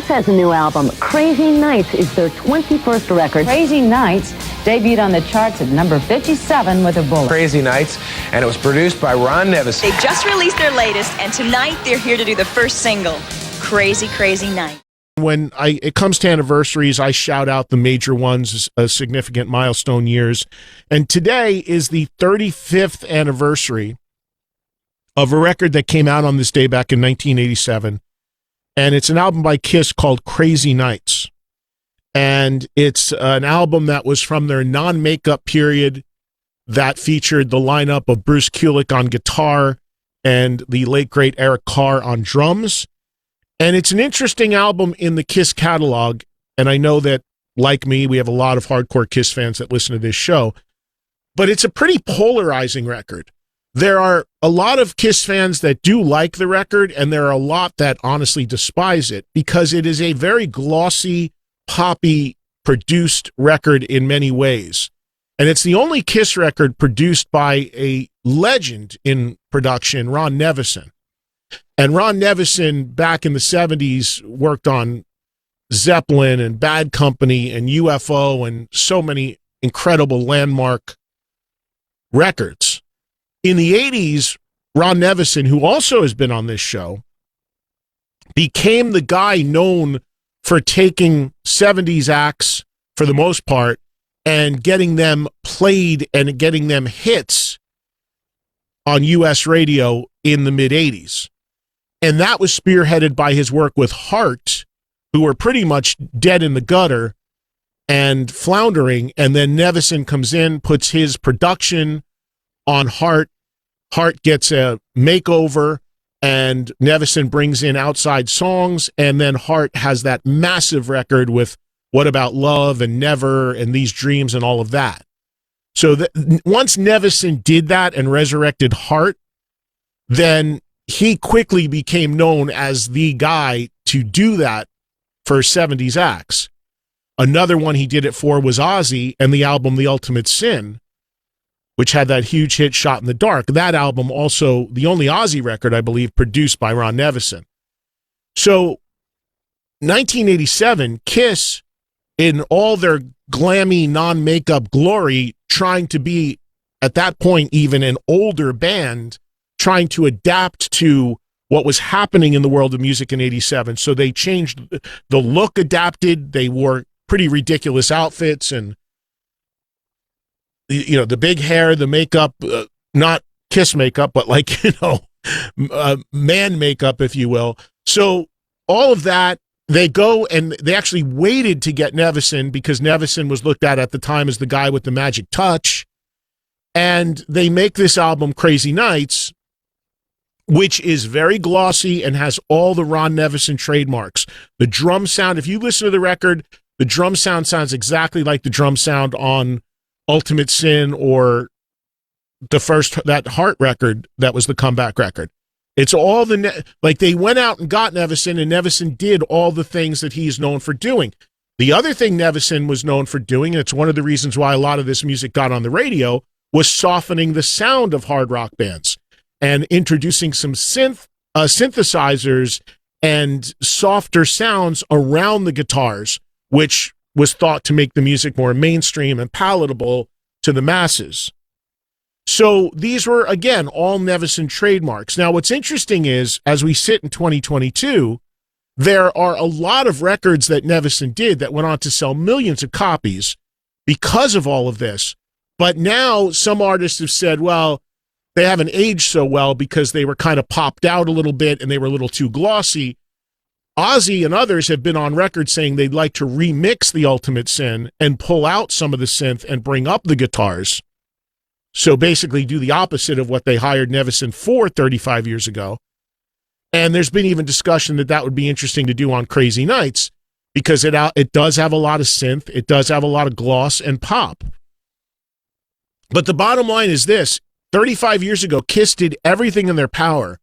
Kiss has a new album. Crazy Nights is their 21st record. Crazy Nights debuted on the charts at number 57 with a bullet. Crazy Nights, and it was produced by Ron Nevis. They just released their latest, and tonight they're here to do the first single, Crazy, Crazy Night. When it comes to anniversaries, I shout out the major ones as significant milestone years. And today is the 35th anniversary of a record that came out on this day back in 1987. And it's an album by Kiss called Crazy Nights. And it's an album that was from their non-makeup period that featured the lineup of Bruce Kulick on guitar and the late, great Eric Carr on drums. And it's an interesting album in the Kiss catalog. And I know that, like me, we have a lot of hardcore Kiss fans that listen to this show. But it's a pretty polarizing record. There are a lot of Kiss fans that do like the record, and there are a lot that honestly despise it because it is a very glossy, poppy produced record in many ways. And it's the only Kiss record produced by a legend in production, Ron Nevison. And Ron Nevison, back in the 70s, worked on Zeppelin and Bad Company and UFO and so many incredible landmark records. In the 80s, Ron Nevison, who also has been on this show, became the guy known for taking 70s acts, for the most part, and getting them played and getting them hits on U.S. radio in the mid-80s. And that was spearheaded by his work with Heart, who were pretty much dead in the gutter and floundering. And then Nevison comes in, puts his production on Heart. Heart gets a makeover, and Nevison brings in outside songs. And then Heart has that massive record with What About Love and Never and These Dreams and all of that. So once Nevison did that and resurrected Heart, then he quickly became known as the guy to do that for 70s acts. Another one he did it for was Ozzy and the album The Ultimate Sin, which had that huge hit Shot in the Dark. That album also, the only Ozzy record, I believe, produced by Ron Nevison. So 1987, Kiss, in all their glammy, non-makeup glory, trying to be, at that point, even an older band, trying to adapt to what was happening in the world of music in 87. So they changed, the look adapted, they wore pretty ridiculous outfits and, you know, the big hair, the makeup, not Kiss makeup, but like, you know, man makeup, if you will. So all of that, they go and they actually waited to get Nevison because Nevison was looked at the time as the guy with the magic touch. And they make this album Crazy Nights, which is very glossy and has all the Ron Nevison trademarks. The drum sound, if you listen to the record, the drum sound sounds exactly like the drum sound on Ultimate Sin or that Heart record that was the comeback record. It's all like they went out and got Nevison, and Nevison did all the things that he's known for doing. The other thing Nevison was known for doing, and it's one of the reasons why a lot of this music got on the radio, was softening the sound of hard rock bands and introducing some synthesizers and softer sounds around the guitars, which was thought to make the music more mainstream and palatable to the masses. So these were, again, all Nevison trademarks. Now, what's interesting is, as we sit in 2022, there are a lot of records that Nevison did that went on to sell millions of copies because of all of this. But now some artists have said, well, they haven't aged so well because they were kind of popped out a little bit and they were a little too glossy. Ozzy and others have been on record saying they'd like to remix The Ultimate Sin and pull out some of the synth and bring up the guitars. So basically do the opposite of what they hired Nevison for 35 years ago. And there's been even discussion that that would be interesting to do on Crazy Nights because it does have a lot of synth, it does have a lot of gloss and pop. But the bottom line is this: 35 years ago, Kiss did everything in their power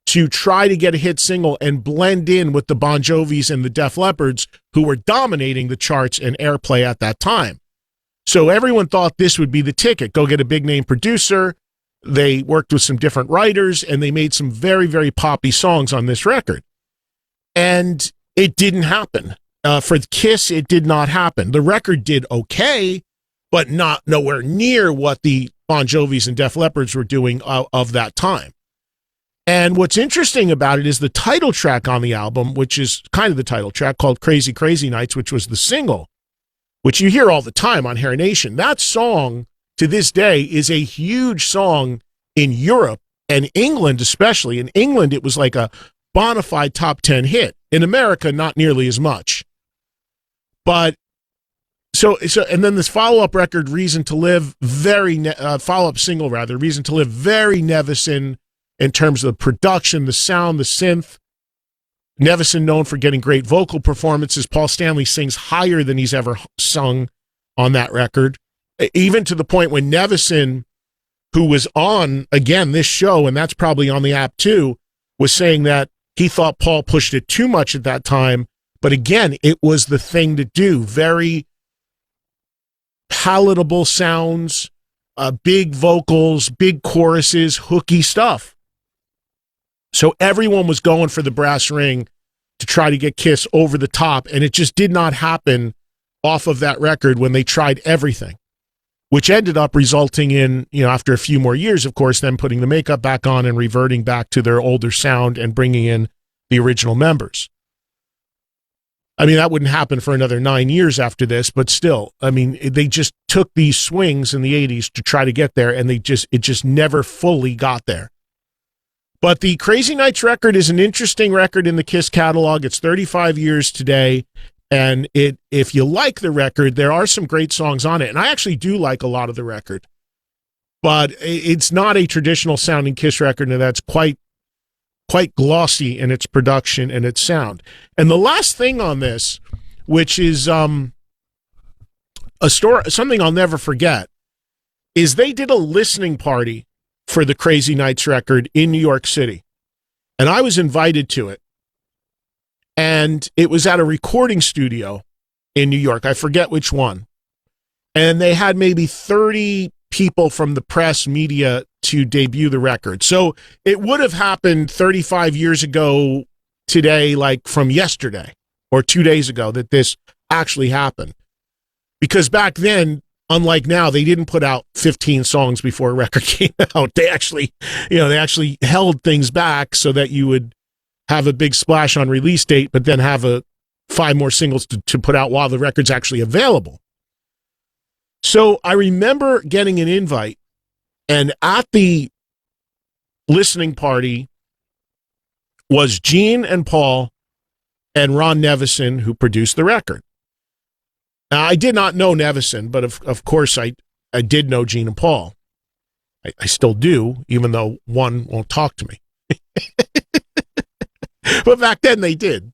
to try to get a hit single and blend in with the Bon Jovis and the Def Leppards, who were dominating the charts and airplay at that time. So everyone thought this would be the ticket. Go get a big-name producer. They worked with some different writers, and they made some very, very poppy songs on this record. And it didn't happen. For Kiss, it did not happen. The record did okay, but not nowhere near what the Bon Jovis and Def Leppards were doing of that time. And what's interesting about it is the title track on the album, which is kind of the title track, called Crazy Crazy Nights, which was the single, which you hear all the time on Hair Nation. That song, to this day, is a huge song in Europe and England especially. In England, it was like a bona fide top 10 hit. In America, not nearly as much. But so and then this follow-up record, Reason to Live, follow-up single rather, Reason to Live, very Nevison in terms of the production, the sound, the synth. Nevison known for getting great vocal performances. Paul Stanley sings higher than he's ever sung on that record, even to the point when Nevison, who was on, again, this show, and that's probably on the app too, was saying that he thought Paul pushed it too much at that time. But again, it was the thing to do. Very palatable sounds, big vocals, big choruses, hooky stuff. So everyone was going for the brass ring to try to get Kiss over the top, and it just did not happen off of that record when they tried everything, which ended up resulting in, after a few more years, of course, them putting the makeup back on and reverting back to their older sound and bringing in the original members. I mean, that wouldn't happen for another 9 years after this, but still, I mean, they just took these swings in the 80s to try to get there, and it just never fully got there. But the Crazy Nights record is an interesting record in the Kiss catalog. It's 35 years today, and if you like the record, there are some great songs on it, and I actually do like a lot of the record. But it's not a traditional sounding Kiss record, and that's quite glossy in its production and its sound. And the last thing on this, which is something I'll never forget, is they did a listening party for the Crazy Nights record in New York City. And I was invited to it. And it was at a recording studio in New York. I forget which one. And they had maybe 30 people from the press, media, to debut the record. So it would have happened 35 years ago today, like from yesterday or 2 days ago, that this actually happened. Because back then, unlike now, they didn't put out 15 songs before a record came out. They actually held things back so that you would have a big splash on release date, but then have 5 more singles to put out while the record's actually available. So I remember getting an invite, and at the listening party was Gene and Paul and Ron Nevison, who produced the record. Now, I did not know Nevison, but of course I did know Gene and Paul. I still do, even though one won't talk to me. But back then they did.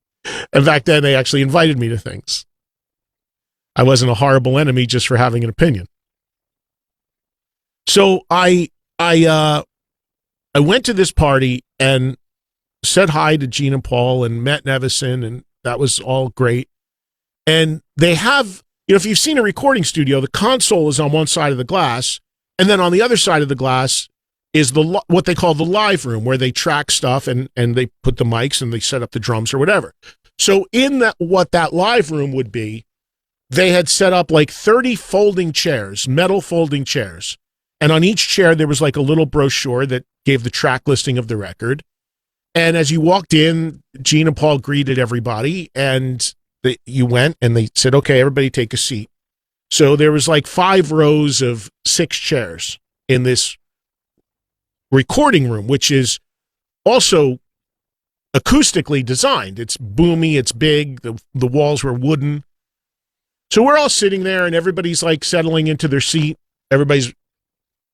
And back then they actually invited me to things. I wasn't a horrible enemy just for having an opinion. So I went to this party and said hi to Gene and Paul and met Nevison, and that was all great. And they have, if you've seen a recording studio, the console is on one side of the glass, and then on the other side of the glass is what they call the live room, where they track stuff and they put the mics and they set up the drums or whatever. So in what that live room would be, they had set up like 30 folding chairs, metal folding chairs. And on each chair, there was like a little brochure that gave the track listing of the record. And as you walked in, Gene and Paul greeted everybody, and you went and they said, okay, everybody take a seat. So there was like 5 rows of 6 chairs in this recording room, which is also acoustically designed. It's boomy, it's big, the walls were wooden. So we're all sitting there and everybody's like settling into their seat. Everybody's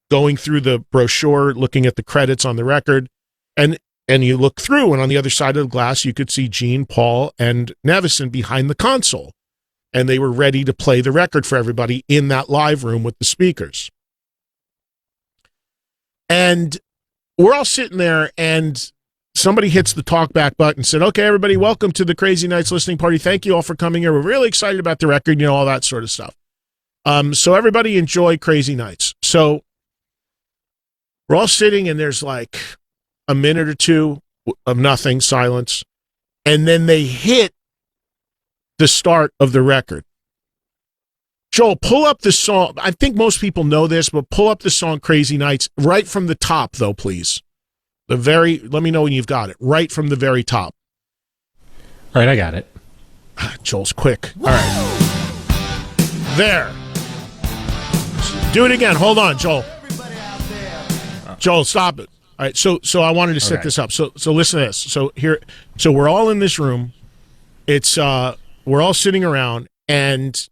going through the brochure, looking at the credits on the record. And you look through, and on the other side of the glass, you could see Gene, Paul, and Nevison behind the console. And they were ready to play the record for everybody in that live room with the speakers. And we're all sitting there, and somebody hits the talkback button and said, okay, everybody, welcome to the Crazy Nights listening party. Thank you all for coming here. We're really excited about the record, all that sort of stuff. So everybody enjoy Crazy Nights. So we're all sitting, and there's like a minute or two of nothing, silence. And then they hit the start of the record. Joel, pull up the song. I think most people know this, but pull up the song Crazy Nights right from the top, though, please. Let me know when you've got it. Right from the very top. All right, I got it. Joel's quick. All right. There. Do it again. Hold on, Joel. Joel, stop it. All right, so I wanted to set this up. So listen to this. So we're all in this room. It's we're all sitting around and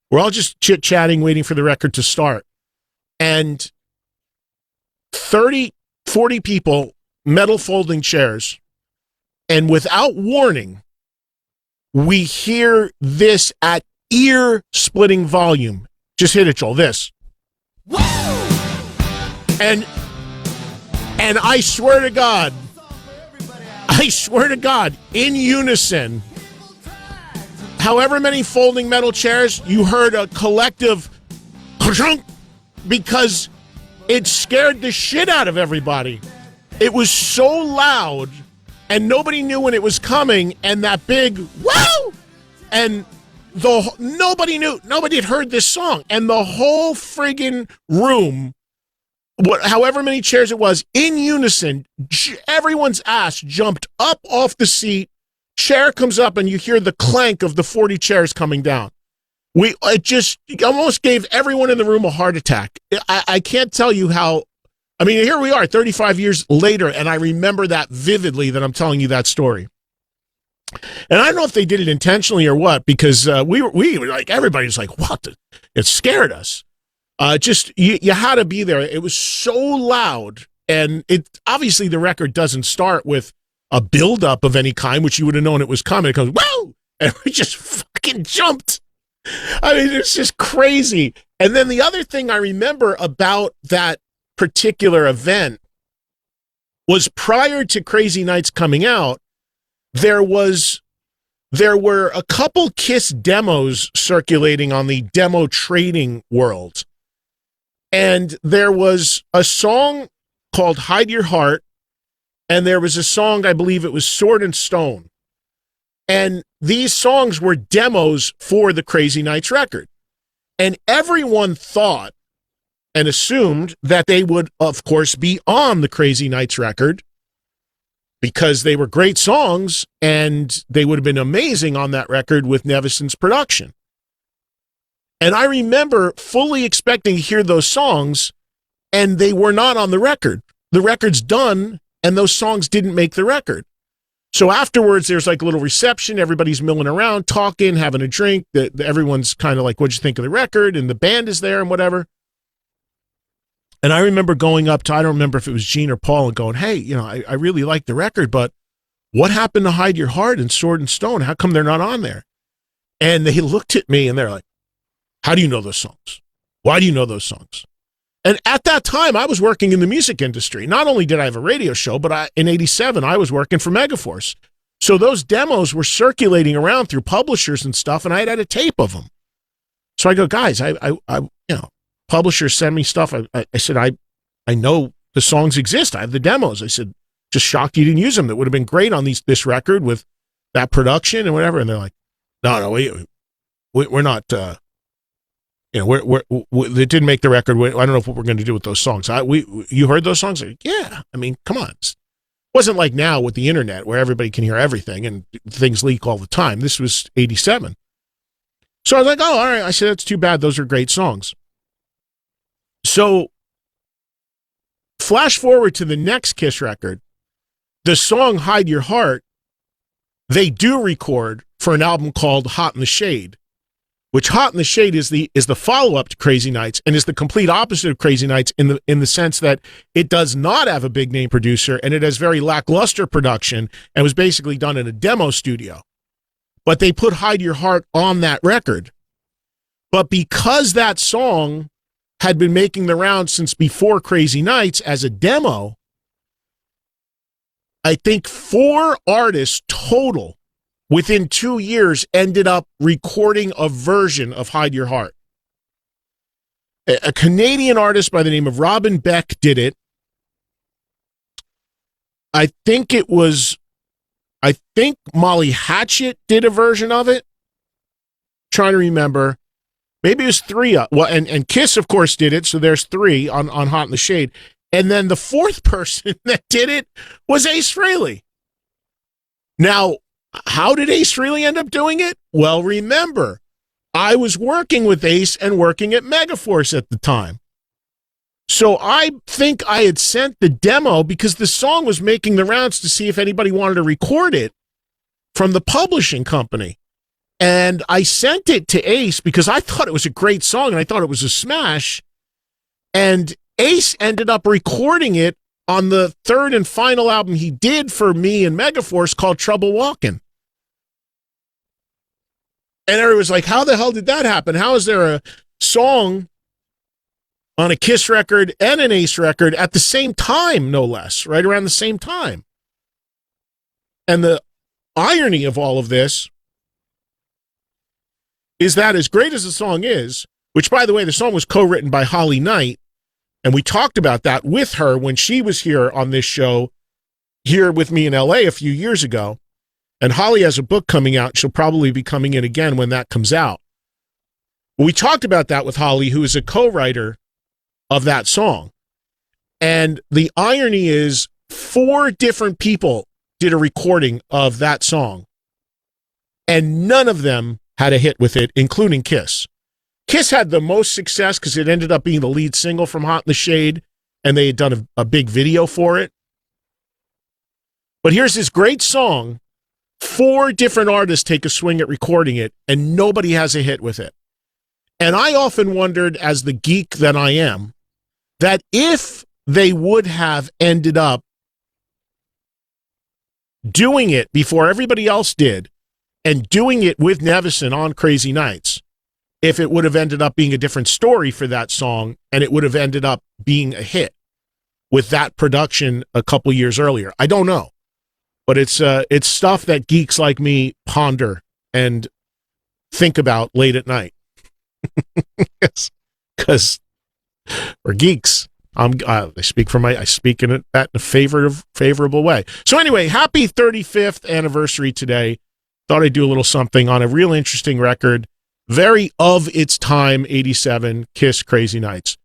we're all just chit-chatting, waiting for the record to start. And 30, 40 people, metal folding chairs, and without warning, we hear this at ear-splitting volume. Just hit it, Joel. This. And I swear to God, in unison, however many folding metal chairs, you heard a collective because it scared the shit out of everybody. It was so loud, and nobody knew when it was coming, and that big whoa, and nobody knew, nobody had heard this song, and the whole friggin' room, however many chairs it was, in unison, everyone's ass jumped up off the seat. Chair comes up, and you hear the clank of the 40 chairs coming down. It almost gave everyone in the room a heart attack. I can't tell you how. I mean, here we are 35 years later, and I remember that vividly, that I'm telling you that story. And I don't know if they did it intentionally or what, because we were like, everybody was like, what? It scared us. You had to be there. It was so loud, and obviously the record doesn't start with a buildup of any kind, which you would have known it was coming. It goes, whoa! And we just fucking jumped. I mean, it's just crazy. And then the other thing I remember about that particular event was, prior to Crazy Nights coming out, there were a couple Kiss demos circulating on the demo trading world. And there was a song called Hide Your Heart, and there was a song, I believe it was Sword and Stone. And these songs were demos for the Crazy Nights record. And everyone thought and assumed that they would, of course, be on the Crazy Nights record because they were great songs and they would have been amazing on that record with Nevison's production. And I remember fully expecting to hear those songs, and they were not on the record. The record's done, and those songs didn't make the record. So afterwards, there's like a little reception. Everybody's milling around, talking, having a drink. Everyone's kind of like, what'd you think of the record? And the band is there and whatever. And I remember going up to, I don't remember if it was Gene or Paul, and going, hey, I really like the record, but what happened to Hide Your Heart and Sword and Stone? How come they're not on there? And they looked at me and they're like, how do you know those songs? Why do you know those songs? And at that time, I was working in the music industry. Not only did I have a radio show, but in '87, I was working for Megaforce. So those demos were circulating around through publishers and stuff, and I had a tape of them. So I go, guys, publishers send me stuff. I said, I know the songs exist. I have the demos. I said, just shocked you didn't use them. That would have been great on this record with that production and whatever. And they're like, no, we're not. It didn't make the record. I don't know what we're going to do with those songs. You heard those songs? Like, yeah. I mean, come on. It wasn't like now with the internet where everybody can hear everything and things leak all the time. This was '87. So I was like, oh, all right. I said, that's too bad. Those are great songs. So flash forward to the next Kiss record, the song Hide Your Heart, they do record for an album called Hot in the Shade, which Hot in the Shade is the follow-up to Crazy Nights and is the complete opposite of Crazy Nights in the sense that it does not have a big name producer and it has very lackluster production and was basically done in a demo studio. But they put Hide Your Heart on that record. But because that song had been making the rounds since before Crazy Nights as a demo, I think 4 artists total within 2 years ended up recording a version of Hide Your Heart. A Canadian artist by the name of Robin Beck did it. I think Molly Hatchet did a version of it. trying to remember. Maybe it was three. And Kiss, of course, did it. So there's three on Hot in the Shade. And then the fourth person that did it was Ace Frehley. Now, how did Ace Frehley end up doing it? Well, remember, I was working with Ace and working at Megaforce at the time. So I think I had sent the demo because the song was making the rounds to see if anybody wanted to record it from the publishing company. And I sent it to Ace because I thought it was a great song and I thought it was a smash. And Ace ended up recording it on the third and final album he did for me and Megaforce called Trouble Walking. And everyone was like, how the hell did that happen? How is there a song on a Kiss record and an Ace record at the same time, no less, right around the same time? And the irony of all of this is that as great as the song is, which, by the way, the song was co-written by Holly Knight, and we talked about that with her when she was here on this show, here with me in LA a few years ago. And Holly has a book coming out. She'll probably be coming in again when that comes out. We talked about that with Holly, who is a co-writer of that song. And the irony is 4 different people did a recording of that song, and none of them had a hit with it, including Kiss. Kiss had the most success because it ended up being the lead single from Hot in the Shade, and they had done a big video for it. But here's this great song. 4 different artists take a swing at recording it, and nobody has a hit with it. And I often wondered, as the geek that I am, that if they would have ended up doing it before everybody else did, and doing it with Nevison on Crazy Nights, if it would have ended up being a different story for that song, and it would have ended up being a hit with that production a couple years earlier. I don't know. But it's stuff that geeks like me ponder and think about late at night. Because we're geeks. I speak in a favorable way. So anyway, happy 35th anniversary today. Thought I'd do a little something on a real interesting record, very of its time, 87, Kiss Crazy Nights.